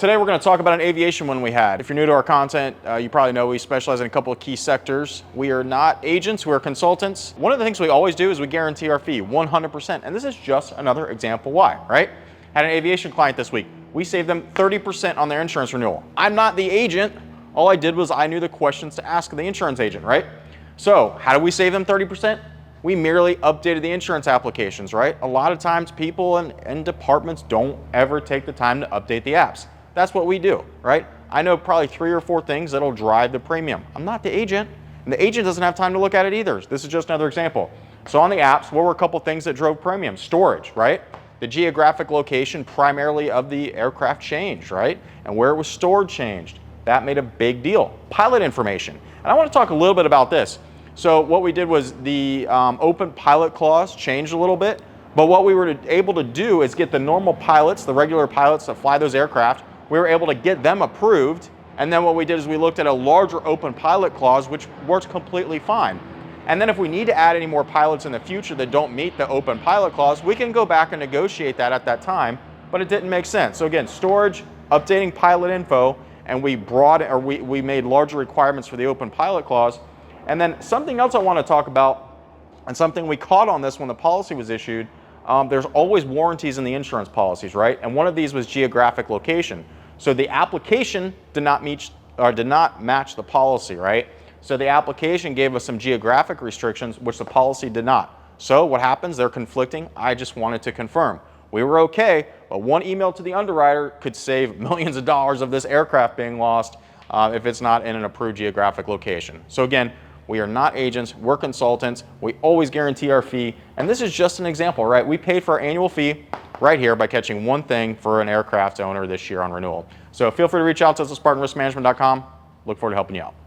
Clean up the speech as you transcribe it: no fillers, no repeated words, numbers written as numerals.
Today we're going to talk about an aviation one we had. If you're new to our content, you probably know we specialize in a couple of key sectors. We are not agents, we're consultants. One of the things we always do is we guarantee our fee 100%, and this is just another example why, right? Had an aviation client this week. We saved them 30% on their insurance renewal. I'm not the agent. All I did was I knew the questions to ask the insurance agent, right? So how do we save them 30%? We merely updated the insurance applications, right? A lot of times people and departments don't ever take the time to update the apps. That's what we do, right? I know probably 3 or 4 things that'll drive the premium. I'm not the agent, and the agent doesn't have time to look at it either. This is just another example. So on the apps, what were a couple things that drove premium? Storage, right? The geographic location primarily of the aircraft changed, right? And where it was stored changed. That made a big deal. Pilot information. And I want to talk a little bit about this. So what we did was the open pilot clause changed a little bit, but what we were able to do is get the normal pilots, the regular pilots that fly those aircraft, we were able to get them approved, and then what we did is we looked at a larger open pilot clause, which works completely fine. And then if we need to add any more pilots in the future that don't meet the open pilot clause, we can go back and negotiate that at that time, but it didn't make sense. So again, storage, updating pilot info, and we made larger requirements for the open pilot clause. And then something else I want to talk about, and something we caught on this when the policy was issued, there's always warranties in the insurance policies, right? And one of these was geographic location. So the application did not match the policy, right? So the application gave us some geographic restrictions, which the policy did not. So what happens? They're conflicting. I just wanted to confirm. We were okay, but one email to the underwriter could save millions of dollars of this aircraft being lost if it's not in an approved geographic location. So again, we are not agents, we're consultants. We always guarantee our fee. And this is just an example, right? We paid for our annual fee right here by catching one thing for an aircraft owner this year on renewal. So feel free to reach out to us at SpartanRiskManagement.com. Look forward to helping you out.